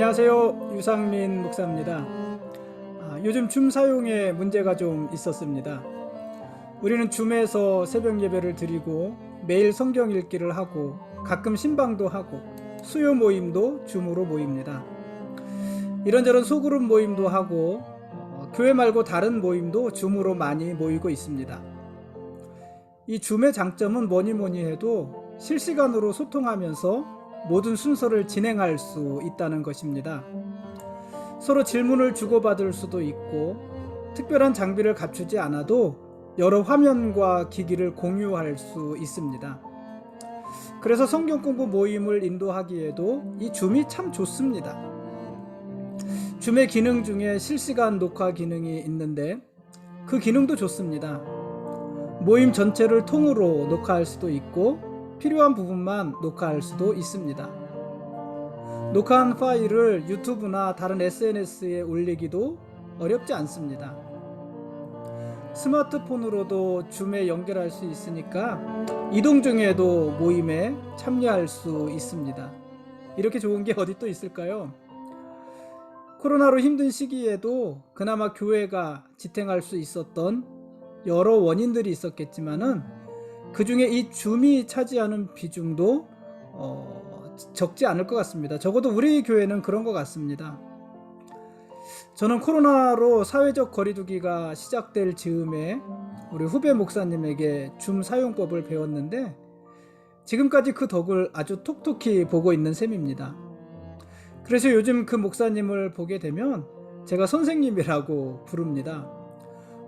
안녕하세요. 유상민 목사입니다. 요즘 줌 사용에 문제가 좀 있었습니다. 우리는 줌에서 새벽 예배를 드리고 매일 성경 읽기를 하고 가끔 신방도 하고 수요 모임도 줌으로 모입니다. 이런저런 소그룹 모임도 하고 교회 말고 다른 모임도 줌으로 많이 모이고 있습니다. 이 줌의 장점은 뭐니 해도 실시간으로 소통하면서 모든 순서를 진행할 수 있다는 것입니다. 서로 질문을 주고받을 수도 있고 특별한 장비를 갖추지 않아도 여러 화면과 기기를 공유할 수 있습니다. 그래서 성경 공부 모임을 인도하기에도 이 줌이 참 좋습니다. 줌의 기능 중에 실시간 녹화 기능이 있는데 그 기능도 좋습니다. 모임 전체를 통으로 녹화할 수도 있고 필요한 부분만 녹화할 수도 있습니다. 녹화한 파일을 유튜브나 다른 SNS에 올리기도 어렵지 않습니다. 스마트폰으로도 줌에 연결할 수 있으니까 이동 중에도 모임에 참여할 수 있습니다. 이렇게 좋은 게 어디 또 있을까요? 코로나로 힘든 시기에도 그나마 교회가 지탱할 수 있었던 여러 원인들이 있었겠지만은 그 중에 이 줌이 차지하는 비중도 적지 않을 것 같습니다. 적어도 우리 교회는 그런 것 같습니다. 저는 코로나로 사회적 거리두기가 시작될 즈음에 우리 후배 목사님에게 줌 사용법을 배웠는데 지금까지 그 덕을 아주 톡톡히 보고 있는 셈입니다. 그래서 요즘 그 목사님을 보게 되면 제가 선생님이라고 부릅니다.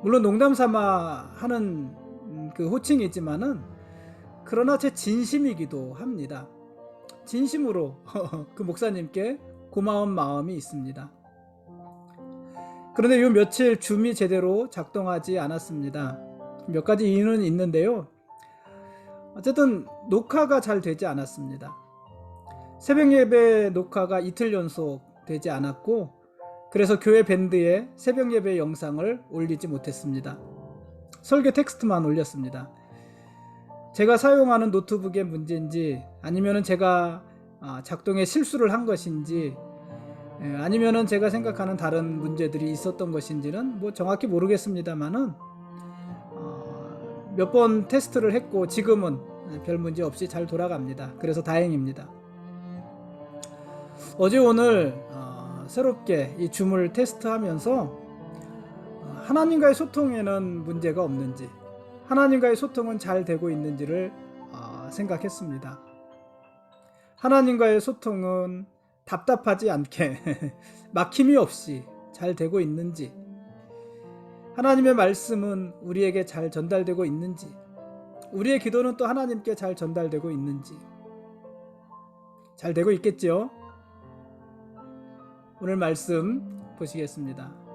물론 농담 삼아 하는 그 호칭이지만은 그러나 제 진심이기도 합니다. 진심으로 그 목사님께 고마운 마음이 있습니다. 그런데 요 며칠 줌이 제대로 작동하지 않았습니다. 몇 가지 이유는 있는데요. 어쨌든 녹화가 잘 되지 않았습니다. 새벽 예배 녹화가 이틀 연속 되지 않았고 그래서 교회 밴드에 새벽 예배 영상을 올리지 못했습니다. 설교 텍스트만 올렸습니다. 제가 사용하는 노트북의 문제인지 아니면은 제가 작동에 실수를 한 것인지 아니면은 제가 생각하는 다른 문제들이 있었던 것인지는 뭐 정확히 모르겠습니다만은 몇 번 테스트를 했고 지금은 별 문제 없이 잘 돌아갑니다. 그래서 다행입니다. 어제 오늘 새롭게 이 줌을 테스트하면서 하나님과의 소통에는 문제가 없는지 하나님과의 소통은 잘 되고 있는지를 생각했습니다. 하나님과의 소통은 답답하지 않게 막힘이 없이 잘 되고 있는지 하나님의 말씀은 우리에게 잘 전달되고 있는지 우리의 기도는 또 하나님께 잘 전달되고 있는지 잘 되고 있겠죠? 오늘 말씀 보시겠습니다.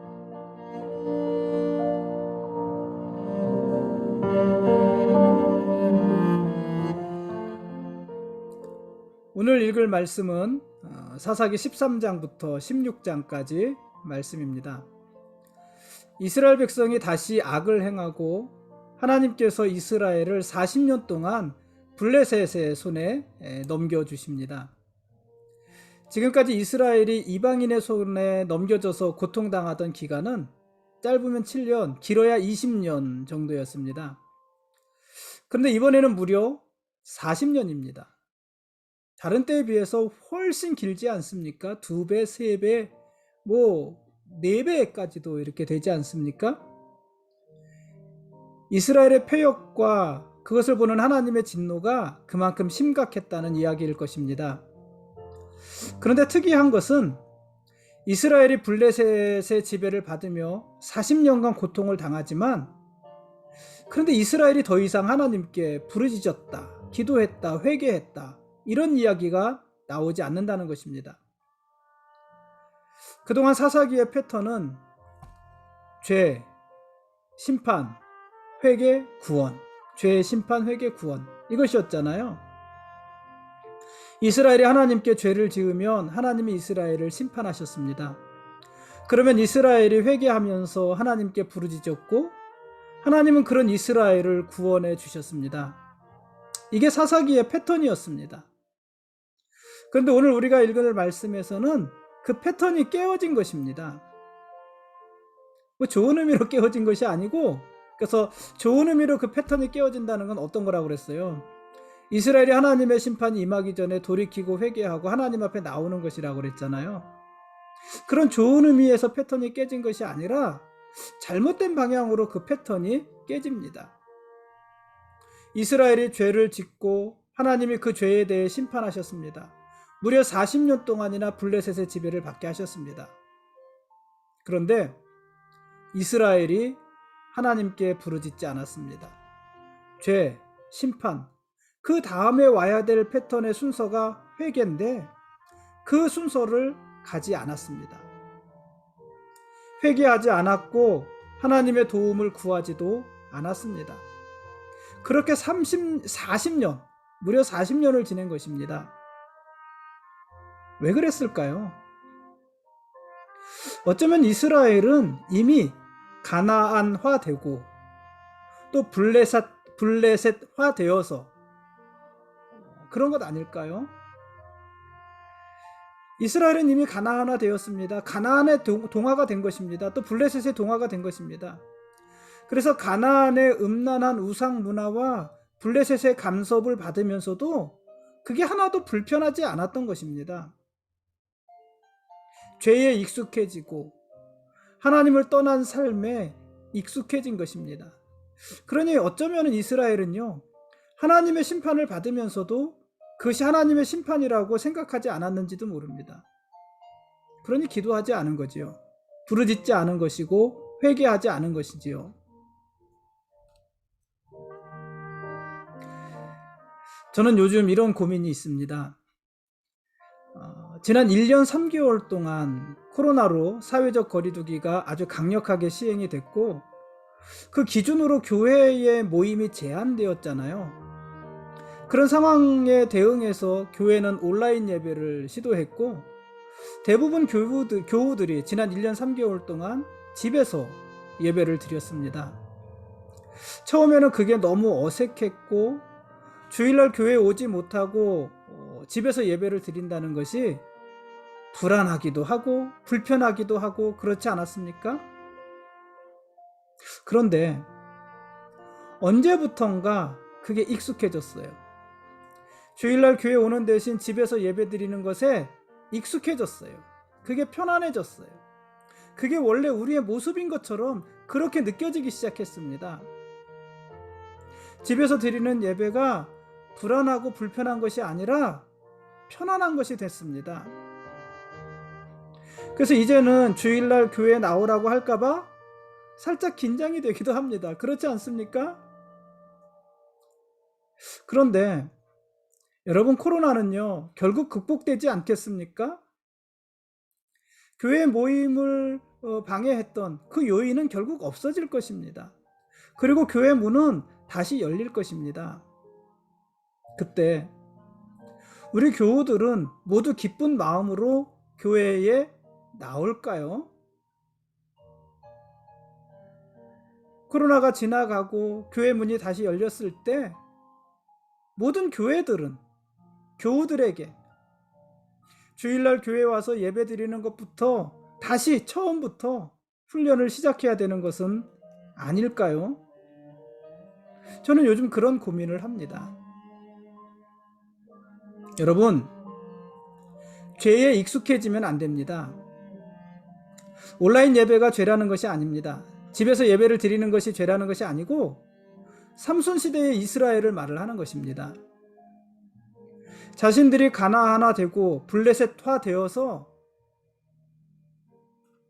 오늘 읽을 말씀은 사사기 13장부터 16장까지 말씀입니다. 이스라엘 백성이 다시 악을 행하고 하나님께서 이스라엘을 40년 동안 블레셋의 손에 넘겨주십니다. 지금까지 이스라엘이 이방인의 손에 넘겨져서 고통당하던 기간은 짧으면 7년, 길어야 20년 정도였습니다. 그런데 이번에는 무려 40년입니다. 다른 때에 비해서 훨씬 길지 않습니까? 2배, 3배, 뭐 4배까지도 이렇게 되지 않습니까? 이스라엘의 패역과 그것을 보는 하나님의 진노가 그만큼 심각했다는 이야기일 것입니다. 그런데 특이한 것은 이스라엘이 블레셋의 지배를 받으며 40년간 고통을 당하지만 그런데 이스라엘이 더 이상 하나님께 부르짖었다, 기도했다, 회개했다 이런 이야기가 나오지 않는다는 것입니다. 그동안 사사기의 패턴은 죄, 심판, 회개, 구원, 죄, 심판, 회개, 구원 이것이었잖아요. 이스라엘이 하나님께 죄를 지으면 하나님이 이스라엘을 심판하셨습니다. 그러면 이스라엘이 회개하면서 하나님께 부르짖었고 하나님은 그런 이스라엘을 구원해 주셨습니다. 이게 사사기의 패턴이었습니다. 그런데 오늘 우리가 읽을 말씀에서는 그 패턴이 깨어진 것입니다. 뭐 좋은 의미로 깨어진 것이 아니고, 그래서 좋은 의미로 그 패턴이 깨어진다는 건 어떤 거라고 그랬어요? 이스라엘이 하나님의 심판이 임하기 전에 돌이키고 회개하고 하나님 앞에 나오는 것이라고 그랬잖아요. 그런 좋은 의미에서 패턴이 깨진 것이 아니라 잘못된 방향으로 그 패턴이 깨집니다. 이스라엘이 죄를 짓고 하나님이 그 죄에 대해 심판하셨습니다. 무려 40년 동안이나 블레셋의 지배를 받게 하셨습니다. 그런데 이스라엘이 하나님께 부르짖지 않았습니다. 죄, 심판, 그 다음에 와야 될 패턴의 순서가 회개인데 그 순서를 가지 않았습니다. 회개하지 않았고 하나님의 도움을 구하지도 않았습니다. 그렇게 40년, 무려 40년을 지낸 것입니다. 왜 그랬을까요? 어쩌면 이스라엘은 이미 가나안화 되고 또 블레셋화 되어서 그런 것 아닐까요? 이스라엘은 이미 가나안화 되었습니다. 가나안의 동화가 된 것입니다. 또 블레셋의 동화가 된 것입니다. 그래서 가나안의 음란한 우상 문화와 블레셋의 간섭을 받으면서도 그게 하나도 불편하지 않았던 것입니다. 죄에 익숙해지고 하나님을 떠난 삶에 익숙해진 것입니다. 그러니 어쩌면 이스라엘은요, 하나님의 심판을 받으면서도 그것이 하나님의 심판이라고 생각하지 않았는지도 모릅니다. 그러니 기도하지 않은 거지요. 부르짖지 않은 것이고 회개하지 않은 것이지요. 저는 요즘 이런 고민이 있습니다. 지난 1년 3개월 동안 코로나로 사회적 거리두기가 아주 강력하게 시행이 됐고 그 기준으로 교회의 모임이 제한되었잖아요. 그런 상황에 대응해서 교회는 온라인 예배를 시도했고 대부분 교우들이 지난 1년 3개월 동안 집에서 예배를 드렸습니다. 처음에는 그게 너무 어색했고 주일날 교회에 오지 못하고 집에서 예배를 드린다는 것이 불안하기도 하고 불편하기도 하고 그렇지 않았습니까? 그런데 언제부턴가 그게 익숙해졌어요. 주일날 교회 오는 대신 집에서 예배 드리는 것에 익숙해졌어요. 그게 편안해졌어요. 그게 원래 우리의 모습인 것처럼 그렇게 느껴지기 시작했습니다. 집에서 드리는 예배가 불안하고 불편한 것이 아니라 편안한 것이 됐습니다. 그래서 이제는 주일날 교회에 나오라고 할까봐 살짝 긴장이 되기도 합니다. 그렇지 않습니까? 그런데 여러분, 코로나는요, 결국 극복되지 않겠습니까? 교회 모임을 방해했던 그 요인은 결국 없어질 것입니다. 그리고 교회 문은 다시 열릴 것입니다. 그때 우리 교우들은 모두 기쁜 마음으로 교회에 나올까요? 코로나가 지나가고 교회 문이 다시 열렸을 때 모든 교회들은 교우들에게 주일날 교회 와서 예배 드리는 것부터 다시 처음부터 훈련을 시작해야 되는 것은 아닐까요? 저는 요즘 그런 고민을 합니다. 여러분, 죄에 익숙해지면 안 됩니다. 온라인 예배가 죄라는 것이 아닙니다. 집에서 예배를 드리는 것이 죄라는 것이 아니고 삼손 시대의 이스라엘을 말을 하는 것입니다. 자신들이 가나안화 되고 블레셋화 되어서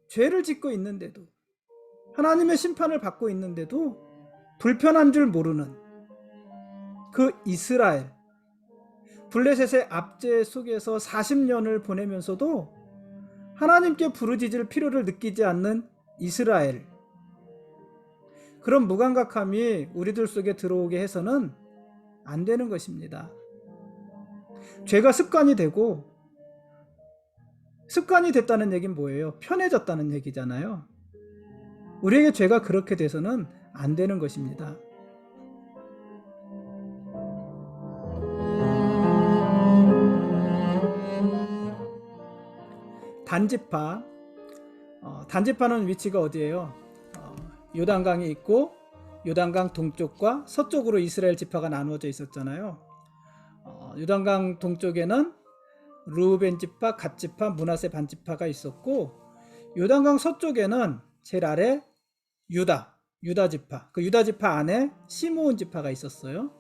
죄를 짓고 있는데도 하나님의 심판을 받고 있는데도 불편한 줄 모르는 그 이스라엘, 블레셋의 압제 속에서 40년을 보내면서도 하나님께 부르짖을 필요를 느끼지 않는 이스라엘, 그런 무감각함이 우리들 속에 들어오게 해서는 안 되는 것입니다. 죄가 습관이 되고, 습관이 됐다는 얘기는 뭐예요? 편해졌다는 얘기잖아요. 우리에게 죄가 그렇게 돼서는 안 되는 것입니다. 단지파. 단지파는 위치가 어디예요? 요단강이 있고 요단강 동쪽과 서쪽으로 이스라엘 지파가 나누어져 있었잖아요. 요단강 동쪽에는 르우벤 지파, 갓 지파, 므낫세 반 지파가 있었고, 요단강 서쪽에는 제일 아래 유다 지파, 그 유다 지파 안에 시므온 지파가 있었어요.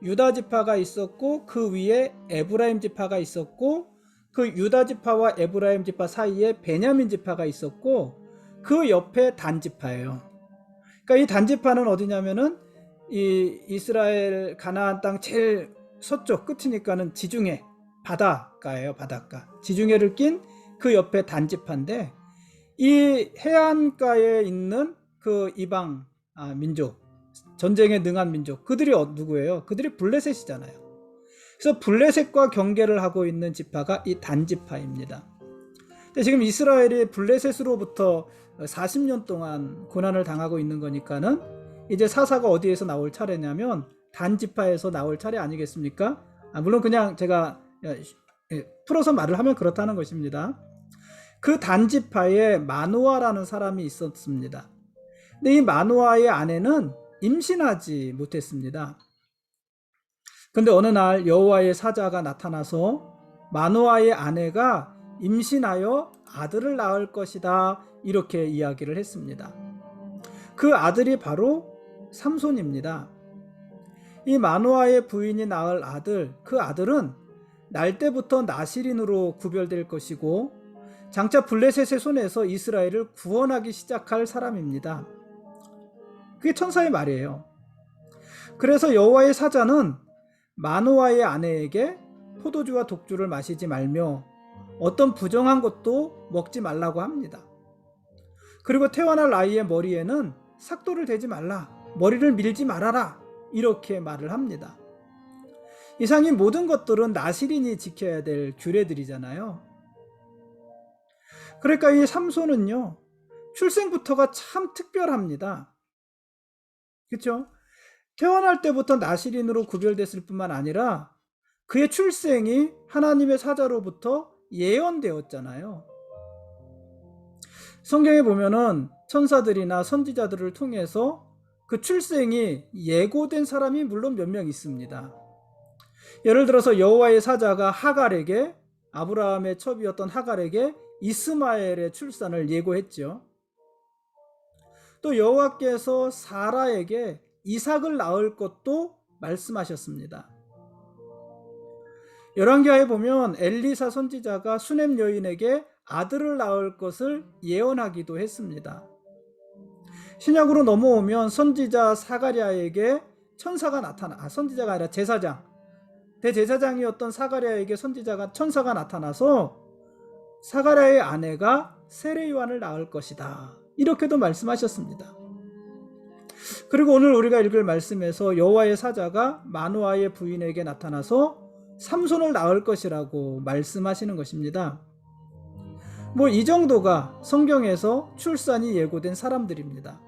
유다 지파가 있었고, 그 위에 에브라임 지파가 있었고, 그 유다 지파와 에브라임 지파 사이에 베냐민 지파가 있었고, 그 옆에 단 지파예요. 그러니까 이 단 지파는 어디냐면은 이 이스라엘 가나안 땅 제일 서쪽 끝이니까는 지중해 바닷가예요. 바닷가. 지중해를 낀 그 옆에 단 지파인데, 이 해안가에 있는 그 이방 민족, 전쟁에 능한 민족, 그들이 누구예요? 그들이 블레셋이잖아요. 그래서 블레셋과 경계를 하고 있는 지파가 이 단 지파입니다. 근데 지금 이스라엘이 블레셋으로부터 40년 동안 고난을 당하고 있는 거니까는 이제 사사가 어디에서 나올 차례냐면 단 지파에서 나올 차례 아니겠습니까? 물론 그냥 제가 풀어서 말을 하면 그렇다는 것입니다. 그 단 지파에 마노아라는 사람이 있었습니다. 근데 이 마노아의 아내는 임신하지 못했습니다. 근데 어느 날 여호와의 사자가 나타나서 마노아의 아내가 임신하여 아들을 낳을 것이다, 이렇게 이야기를 했습니다. 그 아들이 바로 삼손입니다. 이 마노아의 부인이 낳을 아들, 그 아들은 날 때부터 나시린으로 구별될 것이고 장차 블레셋의 손에서 이스라엘을 구원하기 시작할 사람입니다. 그게 천사의 말이에요. 그래서 여호와의 사자는 마노아의 아내에게 포도주와 독주를 마시지 말며 어떤 부정한 것도 먹지 말라고 합니다. 그리고 태어날 아이의 머리에는 삭도를 대지 말라, 머리를 밀지 말아라, 이렇게 말을 합니다. 이상 이 모든 것들은 나시린이 지켜야 될 규례들이잖아요. 그러니까 이 삼손은요, 출생부터가 참 특별합니다. 그렇죠? 태어날 때부터 나시린으로 구별됐을 뿐만 아니라 그의 출생이 하나님의 사자로부터 예언되었잖아요. 성경에 보면은 천사들이나 선지자들을 통해서 그 출생이 예고된 사람이 물론 몇 명 있습니다. 예를 들어서 여호와의 사자가 하갈에게, 아브라함의 첩이었던 하갈에게 이스마엘의 출산을 예고했죠. 또 여호와께서 사라에게 이삭을 낳을 것도 말씀하셨습니다. 열왕기하에 보면 엘리사 선지자가 수넴 여인에게 아들을 낳을 것을 예언하기도 했습니다. 신약으로 넘어오면 선지자 사가랴에게 천사가 선지자가 아니라 제사장, 대제사장이었던 사가랴에게 천사가 나타나서 사가랴의 아내가 세례요한을 낳을 것이다, 이렇게도 말씀하셨습니다. 그리고 오늘 우리가 읽을 말씀에서 여호와의 사자가 마노아의 부인에게 나타나서 삼손을 낳을 것이라고 말씀하시는 것입니다. 이 정도가 성경에서 출산이 예고된 사람들입니다.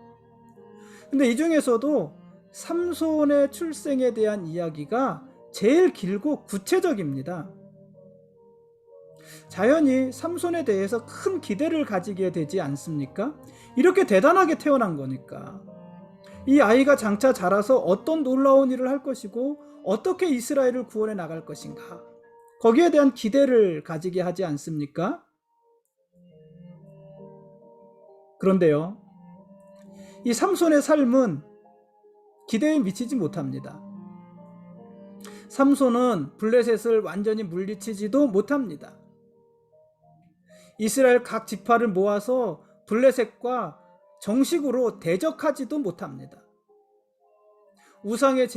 근데 이 중에서도 삼손의 출생에 대한 이야기가 제일 길고 구체적입니다. 자연히 삼손에 대해서 큰 기대를 가지게 되지 않습니까? 이렇게 대단하게 태어난 거니까. 이 아이가 장차 자라서 어떤 놀라운 일을 할 것이고 어떻게 이스라엘을 구원해 나갈 것인가, 거기에 대한 기대를 가지게 하지 않습니까? 그런데요, 이 삼손의 삶은 기대에 미치지 못합니다. 삼손은 블레셋을 완전히 물리치지도 못합니다. 이스라엘 각 지파를 모아서 블레셋과 정식으로 대적하지도 못합니다. 우상의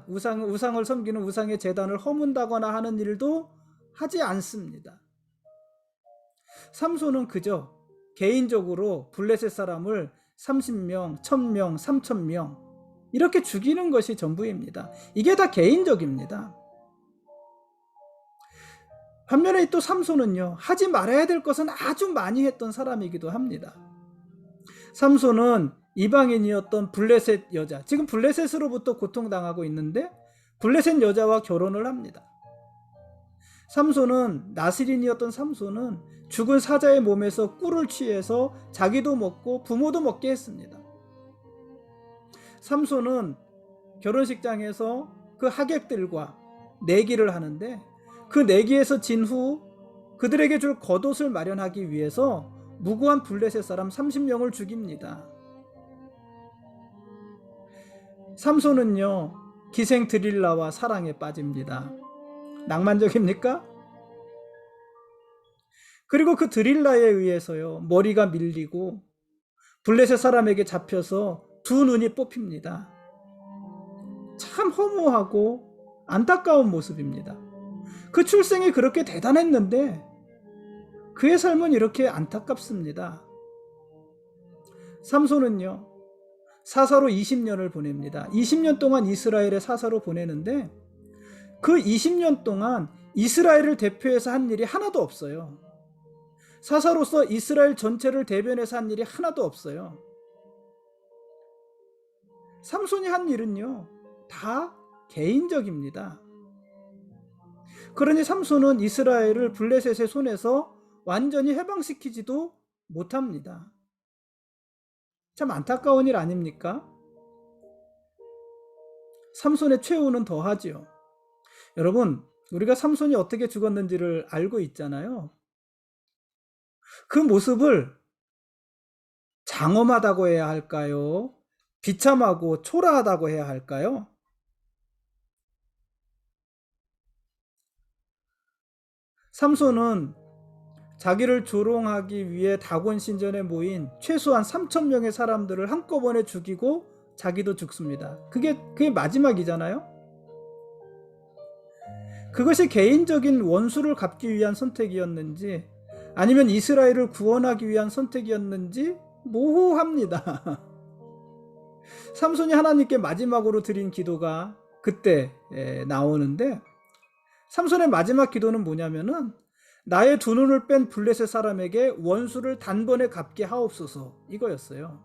우상을 섬기는 우상의 제단을 허문다거나 하는 일도 하지 않습니다. 삼손은 그저 개인적으로 블레셋 사람을 30명, 1000명, 3000명 이렇게 죽이는 것이 전부입니다. 이게 다 개인적입니다. 반면에 또 삼손은요, 하지 말아야 될 것은 아주 많이 했던 사람이기도 합니다. 삼손은 이방인이었던 블레셋 여자, 지금 블레셋으로부터 고통당하고 있는데 블레셋 여자와 결혼을 합니다. 삼손은 나스린이었던 삼손은 죽은 사자의 몸에서 꿀을 취해서 자기도 먹고 부모도 먹게 했습니다. 삼손은 결혼식장에서 그 하객들과 내기를 하는데 그 내기에서 진 후 그들에게 줄 겉옷을 마련하기 위해서 무고한 블레셋 사람 30명을 죽입니다. 삼손은요, 기생 드릴라와 사랑에 빠집니다. 낭만적입니까? 그리고 그 드릴라에 의해서요, 머리가 밀리고 블레셋 사람에게 잡혀서 두 눈이 뽑힙니다. 참 허무하고 안타까운 모습입니다. 그 출생이 그렇게 대단했는데 그의 삶은 이렇게 안타깝습니다. 삼손은요, 사사로 20년을 보냅니다. 20년 동안 이스라엘의 사사로 보내는데 그 20년 동안 이스라엘을 대표해서 한 일이 하나도 없어요. 사사로서 이스라엘 전체를 대변해서 한 일이 하나도 없어요. 삼손이 한 일은요, 다 개인적입니다. 그러니 삼손은 이스라엘을 블레셋의 손에서 완전히 해방시키지도 못합니다. 참 안타까운 일 아닙니까? 삼손의 최후는 더하지요. 여러분, 우리가 삼손이 어떻게 죽었는지를 알고 있잖아요. 그 모습을 장엄하다고 해야 할까요? 비참하고 초라하다고 해야 할까요? 삼손은 자기를 조롱하기 위해 다곤 신전에 모인 최소한 3,000명의 사람들을 한꺼번에 죽이고 자기도 죽습니다. 그게 마지막이잖아요. 그것이 개인적인 원수를 갚기 위한 선택이었는지 아니면 이스라엘을 구원하기 위한 선택이었는지 모호합니다. 삼손이 하나님께 마지막으로 드린 기도가 그때 나오는데, 삼손의 마지막 기도는 뭐냐면은 나의 두 눈을 뺀 블레셋 사람에게 원수를 단번에 갚게 하옵소서, 이거였어요.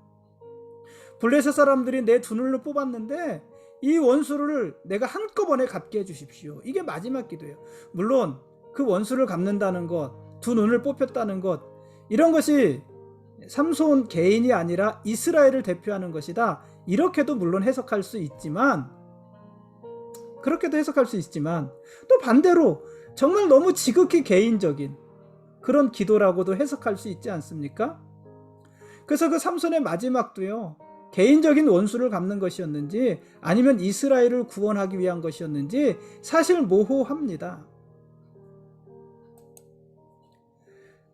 블레셋 사람들이 내 두 눈을 뽑았는데 이 원수를 내가 한꺼번에 갚게 해주십시오. 이게 마지막 기도예요. 물론 그 원수를 갚는다는 것, 두 눈을 뽑혔다는 것, 이런 것이 삼손 개인이 아니라 이스라엘을 대표하는 것이다, 이렇게도 물론 해석할 수 있지만, 그렇게도 해석할 수 있지만 또 반대로 정말 너무 지극히 개인적인 그런 기도라고도 해석할 수 있지 않습니까? 그래서 그 삼손의 마지막도요, 개인적인 원수를 갚는 것이었는지 아니면 이스라엘을 구원하기 위한 것이었는지 사실 모호합니다.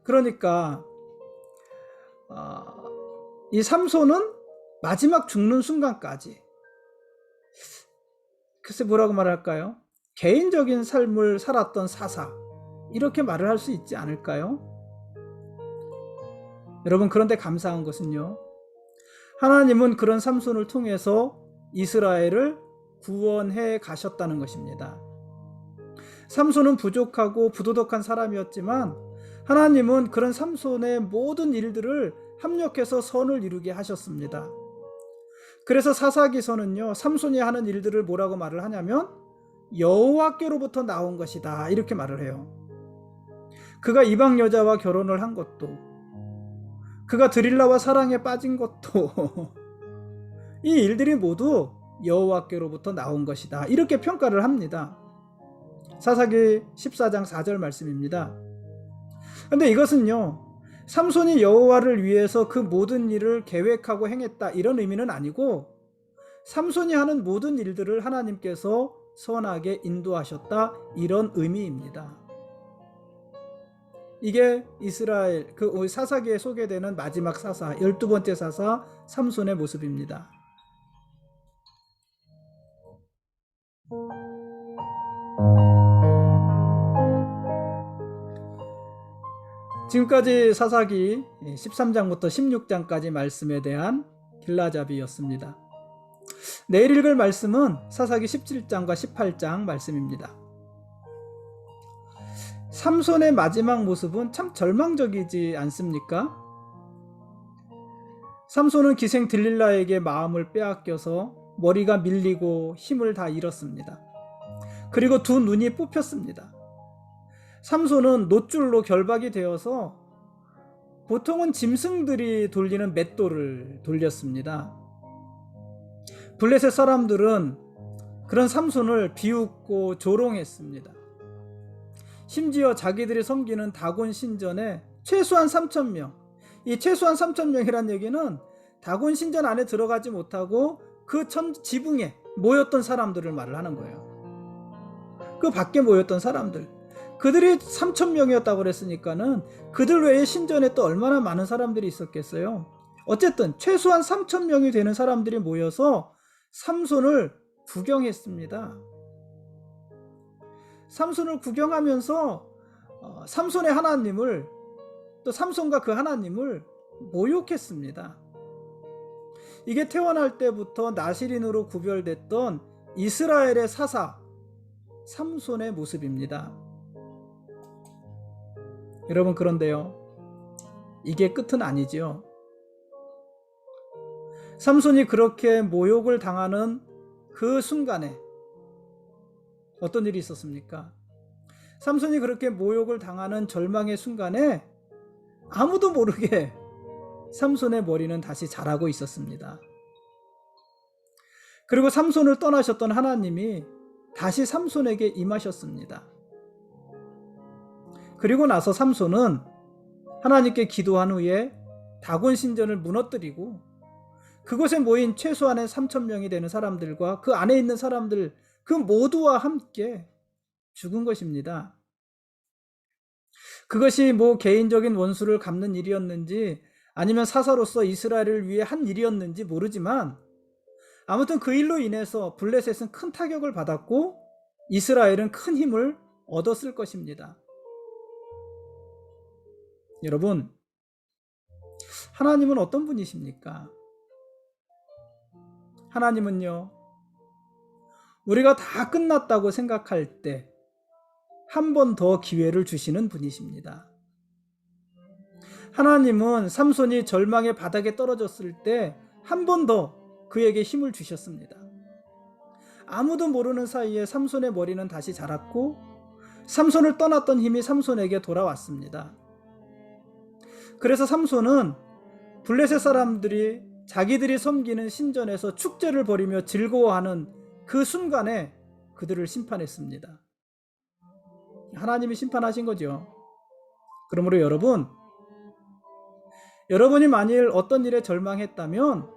그러니까 이 삼손은 마지막 죽는 순간까지, 글쎄 뭐라고 말할까요? 개인적인 삶을 살았던 사사, 이렇게 말을 할 수 있지 않을까요? 여러분, 그런데 감사한 것은요, 하나님은 그런 삼손을 통해서 이스라엘을 구원해 가셨다는 것입니다. 삼손은 부족하고 부도덕한 사람이었지만 하나님은 그런 삼손의 모든 일들을 합력해서 선을 이루게 하셨습니다. 그래서 사사기서는요, 삼손이 하는 일들을 뭐라고 말을 하냐면 여호와께로부터 나온 것이다, 이렇게 말을 해요. 그가 이방 여자와 결혼을 한 것도, 그가 드릴라와 사랑에 빠진 것도 이 일들이 모두 여호와께로부터 나온 것이다, 이렇게 평가를 합니다. 사사기 14장 4절 말씀입니다. 근데 이것은요, 삼손이 여호와를 위해서 그 모든 일을 계획하고 행했다, 이런 의미는 아니고 삼손이 하는 모든 일들을 하나님께서 선하게 인도하셨다, 이런 의미입니다. 이게 이스라엘 그 사사기에 소개되는 마지막 사사, 12번째 사사 삼손의 모습입니다. 지금까지 사사기 13장부터 16장까지 말씀에 대한 길라잡이였습니다. 내일 읽을 말씀은 사사기 17장과 18장 말씀입니다. 삼손의 마지막 모습은 참 절망적이지 않습니까? 삼손은 기생 들릴라에게 마음을 빼앗겨서 머리가 밀리고 힘을 다 잃었습니다. 그리고 두 눈이 뽑혔습니다. 삼손은 노줄로 결박이 되어서 보통은 짐승들이 돌리는 맷돌을 돌렸습니다. 블레셋 사람들은 그런 삼손을 비웃고 조롱했습니다. 심지어 자기들이 섬기는 다곤 신전에 최소한 3,000명, 이 최소한 3,000명이란 얘기는 다곤 신전 안에 들어가지 못하고 그 지붕에 모였던 사람들을 말을 하는 거예요. 그 밖에 모였던 사람들, 그들이 3,000명이었다고 그랬으니까는 그들 외에 신전에 또 얼마나 많은 사람들이 있었겠어요. 어쨌든 최소한 3,000명이 되는 사람들이 모여서 삼손을 구경했습니다. 삼손을 구경하면서 삼손의 하나님을, 또 삼손과 그 하나님을 모욕했습니다. 이게 태어날 때부터 나실인으로 구별됐던 이스라엘의 사사 삼손의 모습입니다. 여러분, 그런데요, 이게 끝은 아니지요. 삼손이 그렇게 모욕을 당하는 그 순간에 어떤 일이 있었습니까? 삼손이 그렇게 모욕을 당하는 절망의 순간에 아무도 모르게 삼손의 머리는 다시 자라고 있었습니다. 그리고 삼손을 떠나셨던 하나님이 다시 삼손에게 임하셨습니다. 그리고 나서 삼손은 하나님께 기도한 후에 다곤 신전을 무너뜨리고 그곳에 모인 최소한의 3,000명이 되는 사람들과 그 안에 있는 사람들 그 모두와 함께 죽은 것입니다. 그것이 뭐 개인적인 원수를 갚는 일이었는지 아니면 사사로서 이스라엘을 위해 한 일이었는지 모르지만 아무튼 그 일로 인해서 블레셋은 큰 타격을 받았고 이스라엘은 큰 힘을 얻었을 것입니다. 여러분, 하나님은 어떤 분이십니까? 하나님은요, 우리가 다 끝났다고 생각할 때 한 번 더 기회를 주시는 분이십니다. 하나님은 삼손이 절망의 바닥에 떨어졌을 때 한 번 더 그에게 힘을 주셨습니다. 아무도 모르는 사이에 삼손의 머리는 다시 자랐고 삼손을 떠났던 힘이 삼손에게 돌아왔습니다. 그래서 삼손은 블레셋 사람들이 자기들이 섬기는 신전에서 축제를 벌이며 즐거워하는 그 순간에 그들을 심판했습니다. 하나님이 심판하신 거죠. 그러므로 여러분이 만일 어떤 일에 절망했다면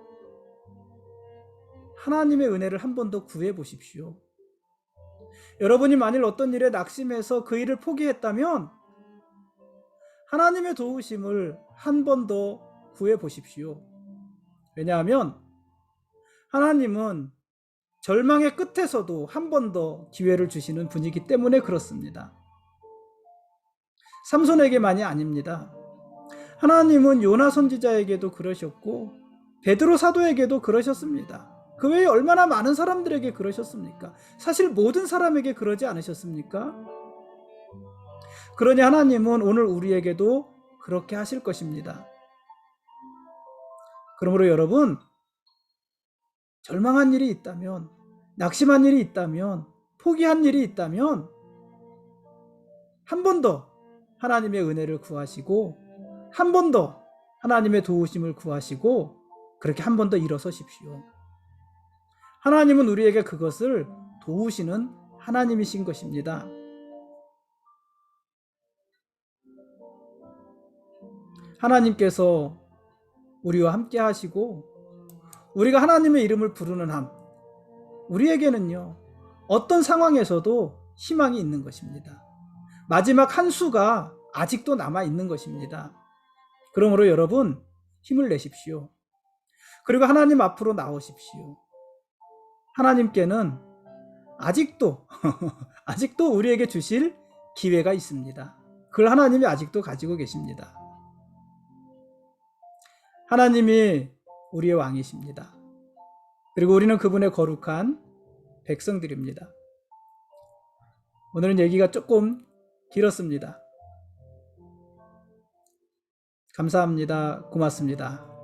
하나님의 은혜를 한 번 더 구해 보십시오. 여러분이 만일 어떤 일에 낙심해서 그 일을 포기했다면 하나님의 도우심을 한 번 더 구해 보십시오. 왜냐하면 하나님은 절망의 끝에서도 한 번 더 기회를 주시는 분이기 때문에 그렇습니다. 삼손에게만이 아닙니다. 하나님은 요나 선지자에게도 그러셨고 베드로 사도에게도 그러셨습니다. 그 외에 얼마나 많은 사람들에게 그러셨습니까? 사실 모든 사람에게 그러지 않으셨습니까? 그러니 하나님은 오늘 우리에게도 그렇게 하실 것입니다. 그러므로 여러분, 절망한 일이 있다면, 낙심한 일이 있다면, 포기한 일이 있다면 한 번 더 하나님의 은혜를 구하시고 한 번 더 하나님의 도우심을 구하시고 그렇게 한 번 더 일어서십시오. 하나님은 우리에게 그것을 도우시는 하나님이신 것입니다. 하나님께서 우리와 함께 하시고 우리가 하나님의 이름을 부르는 한 우리에게는요, 어떤 상황에서도 희망이 있는 것입니다. 마지막 한 수가 아직도 남아 있는 것입니다. 그러므로 여러분, 힘을 내십시오. 그리고 하나님 앞으로 나오십시오. 하나님께는 아직도 우리에게 주실 기회가 있습니다. 그걸 하나님이 아직도 가지고 계십니다. 하나님이 우리의 왕이십니다. 그리고 우리는 그분의 거룩한 백성들입니다. 오늘은 얘기가 조금 길었습니다. 감사합니다. 고맙습니다.